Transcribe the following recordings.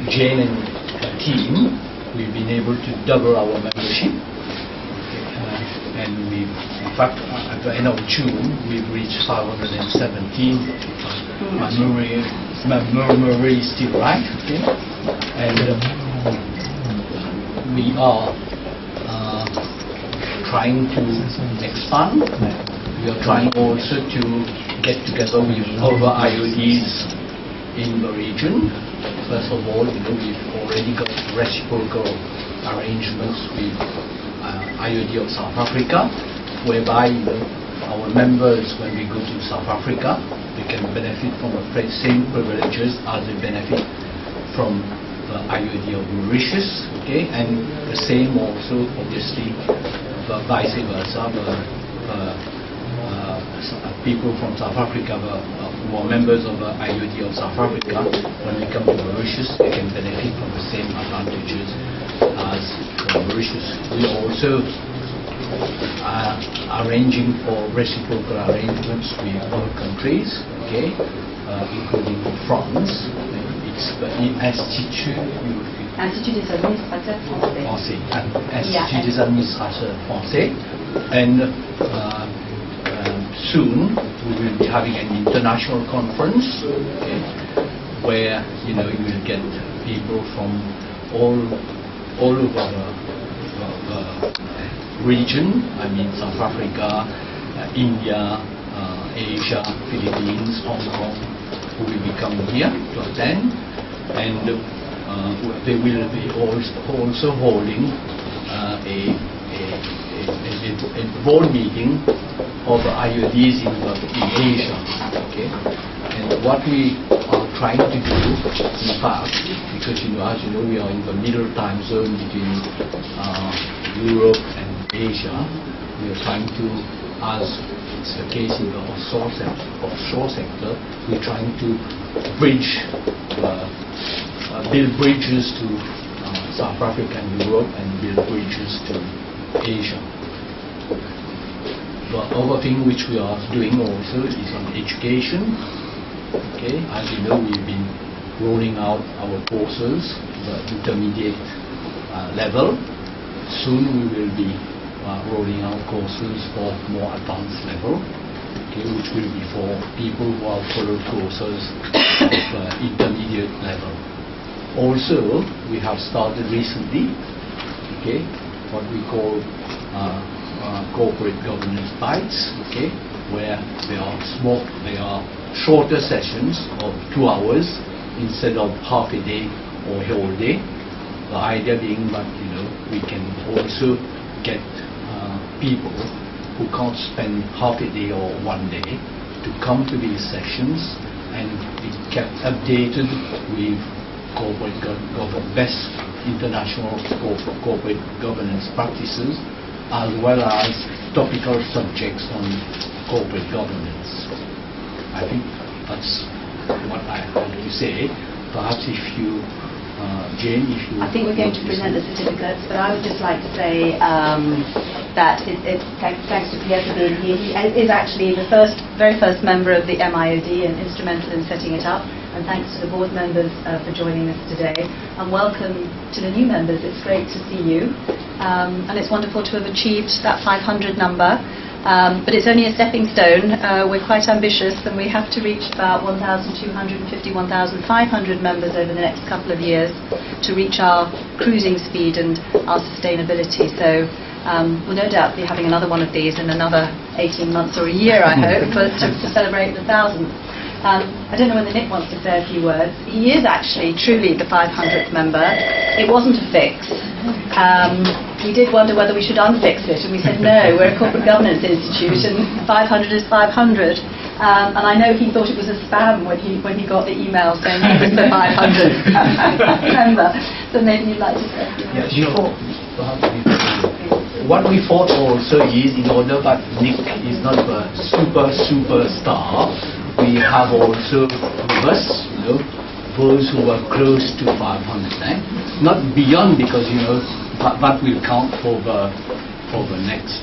Jane and her team, we've been able to double our membership. And we, in fact, at the end of June, we've reached 517. My memory is still right. Okay? And we are trying to expand. We are trying also to get together with other IoDs in the region. First of all, we've already got reciprocal arrangements with IoD of South Africa, whereby our members, when we go to South Africa, they can benefit from the same privileges as they benefit from the IoD of Mauritius, okay, and the same also, obviously, vice versa. People from South Africa who are members of the IoD of South Africa, when we come to Mauritius, they can benefit from the same advantages as from Mauritius. We are also arranging for reciprocal arrangements with other countries, okay, including France. It's the Institut des administrateurs français. Institut des administrateurs français, and soon we will be having an international conference, okay, where you will get people from all over the region. I mean, South Africa, India, Asia, Philippines, Hong Kong, who will be coming here to attend, and they will be also holding a board meeting of IoDs in Asia. Okay, and what we are trying to do, in fact, because as you know, we are in the middle time zone between Europe and Asia. We are trying to, as it's the case in the offshore sector, we're trying to build bridges to South Africa and Europe, and build bridges to Asia. The other thing which we are doing also is on education. Okay, as you know, we've been rolling out our courses, the intermediate level. Soon we will be rolling out courses for more advanced level, okay, which will be for people who have followed courses of intermediate level. Also, we have started recently, okay, what we call corporate governance bites, okay, where they are shorter sessions of 2 hours instead of half a day or a whole day. The idea being that we can also get people who can't spend half a day or 1 day to come to these sessions and be kept updated with best international corporate governance practices, as well as topical subjects on corporate governance. I think that's what I have to say. Perhaps if you, Jane, if you... I think we're going to present the certificates, but I would just like to say that thanks to Pierre for being here. He is actually the very first member of the MIoD and instrumental in setting it up. And thanks to the board members for joining us today. And welcome to the new members. It's great to see you. And it's wonderful to have achieved that 500 number. But it's only a stepping stone. We're quite ambitious, and we have to reach about 1,250, 1,500 members over the next couple of years to reach our cruising speed and our sustainability. So we'll no doubt be having another one of these in another 18 months or a year, I hope, to celebrate the 1,000th. I don't know whether Nick wants to say a few words. He is actually truly the 500th member. It wasn't a fix. We did wonder whether we should unfix it, and we said no, we're a corporate governance institute and 500 is 500. And I know he thought it was a spam when he got the email saying he was the 500th member. So maybe you'd like to say a few words. What we thought also is, in order that Nick is not a superstar, we have also with us, those who are close to 500, not beyond, because that will count for the next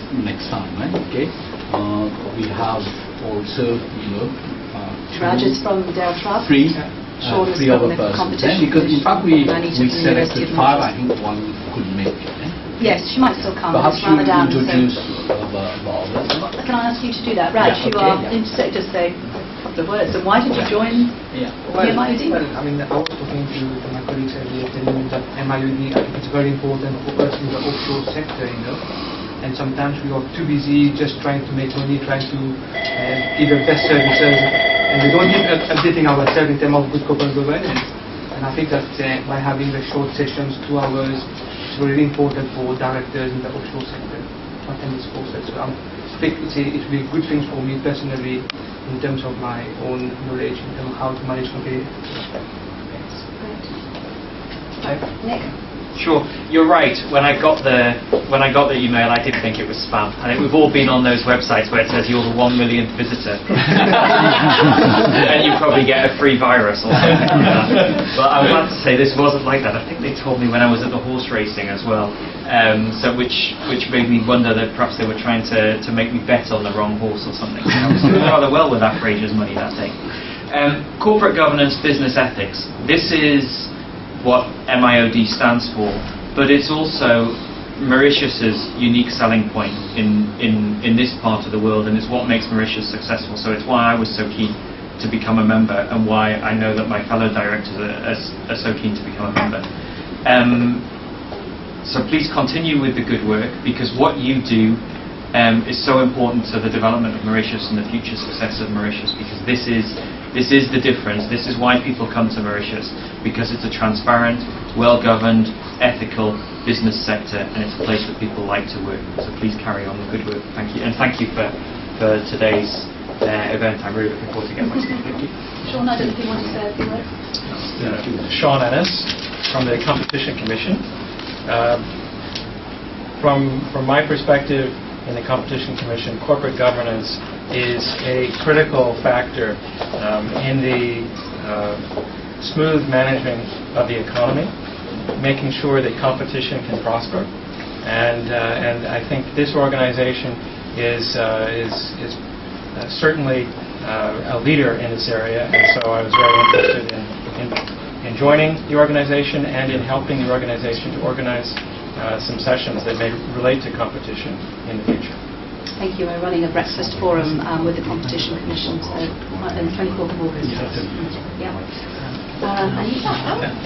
time, right? Okay. We have also Raj is from Del Trust. Sean was 3 other from the persons. competition Because in fact we commission. selected 5, I think one couldn't make it. Yes, she might still come. Perhaps It's you Ramadan, introduce so. others. Can I ask you to do that? Raj, Yeah, you okay, are yeah. interested, just say a couple of words. And why did you join Yeah. the MIoD? Well, I mean, I was talking to my colleagues earlier, telling them that MIoD, I think it's very important for us in the offshore sector, you know. And sometimes we are too busy just trying to make money, trying to give the best services, and we don't keep updating ourselves in terms of good corporate governance. And I think that by having the short sessions, 2 hours, it's really important for directors in the offshore sector to attend this courses. So I think it will be a good thing for me personally in terms of my own knowledge in terms of how to manage competitive. Nick? Sure, you're right. When I got the email, I did think it was spam. I think we've all been on those websites where it says you're the 1 millionth visitor, and you probably get a free virus or something like that. But I'm glad to say this wasn't like that. I think they told me when I was at the horse racing as well, so which made me wonder that perhaps they were trying to make me bet on the wrong horse or something. I was doing rather well with that Fraser's money that day. Corporate governance, business ethics. This is what MIoD stands for, but it's also Mauritius's unique selling point in this part of the world, and it's what makes Mauritius successful. So it's why I was so keen to become a member, and why I know that my fellow directors are so keen to become a member. So please continue with the good work, because what you do is so important to the development of Mauritius and the future success of Mauritius, because this is the difference. This is why people come to Mauritius, because it's a transparent, well-governed, ethical business sector, and it's a place that people like to work. So please carry on the good work. Thank you, and thank you for today's event. I'm really looking forward to getting my certificate. Sean, I don't know if you want to say a few words. Sean Ennis from the Competition Commission. From my perspective in the Competition Commission, corporate governance is a critical factor in the smooth management of the economy, making sure that competition can prosper. And I think this organization is certainly a leader in this area, and so I was very interested in joining the organization and in helping the organization to organize some sessions that may relate to competition in the future. Thank you. We're running a breakfast forum with the Competition Commission on the 24th of August. Yeah.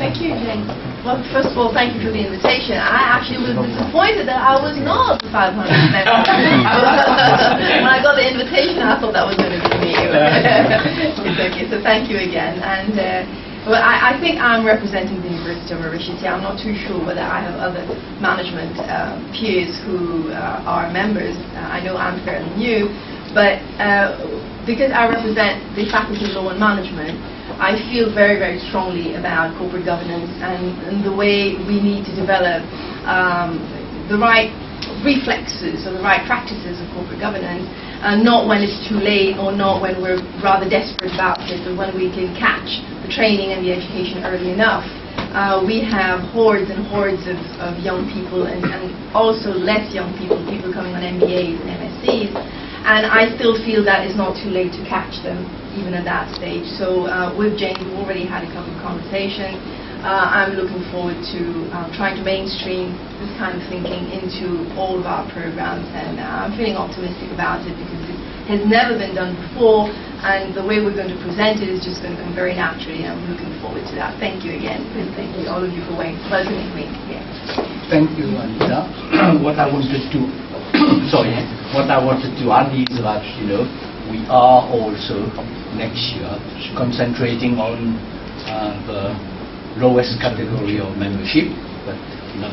Thank you, Jane. Well, first of all, thank you for the invitation. I actually was disappointed that I was not 500 members. When I got the invitation, I thought that was going to be me. It's okay, so thank you again. And well, I think I'm representing the University of Mauritius here. I'm not too sure whether I have other management peers who are members. I know I'm fairly new, but because I represent the Faculty of Law and Management, I feel very, very strongly about corporate governance and the way we need to develop the right reflexes or the right practices of corporate governance, not when it's too late or not when we're rather desperate about it, but when we can catch the training and the education early enough. We have hordes and hordes of young people and also less young people coming on MBAs and MSCs, and I still feel that it's not too late to catch them even at that stage. So with Jane, we've already had a couple of conversations. I'm looking forward to trying to mainstream this kind of thinking into all of our programs, and I'm feeling optimistic about it because it has never been done before, and the way we're going to present it is just going to come very naturally, and I'm looking forward to that. Thank you again, and thank you all of you for welcoming me. Yeah. Thank you, Anita. What I wanted to add is that we are also next year concentrating on the lowest category of membership, but not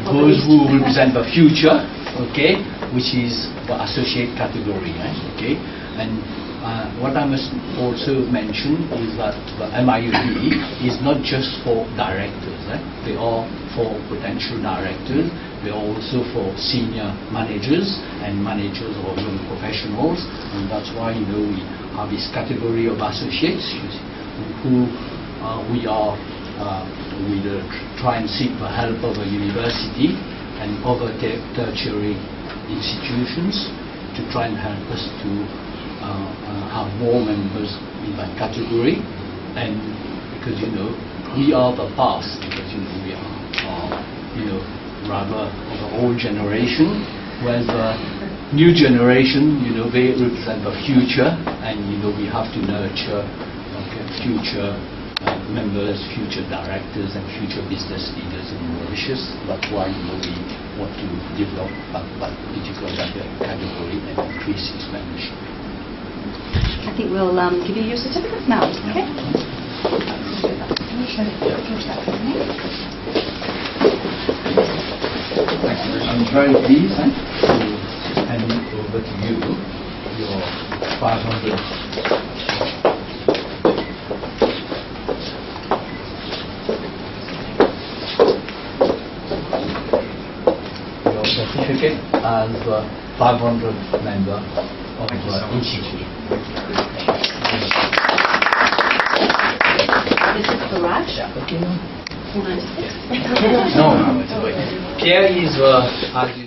those who represent the future, okay, which is the associate category, okay. And what I must also mention is that the MIoD is not just for directors. They are for potential directors. They are also for senior managers and managers or young professionals, and that's why we have this category of associates who we try and seek the help of a university and other tertiary institutions to try and help us to have more members in that category, and because we are the past, because we are rather of the old generation, whereas the new generation, they represent the future, and we have to nurture future members, future directors, and future business leaders in Mauritius. That's why we want to develop that particular category and increase its membership. I think we'll give you your certificates now. Okay. I'm very pleased to hand over to you your 500. Certificate as a 500 member of the institute. This is for Raj. Okay. 496. No, it's okay. Pierre is, as you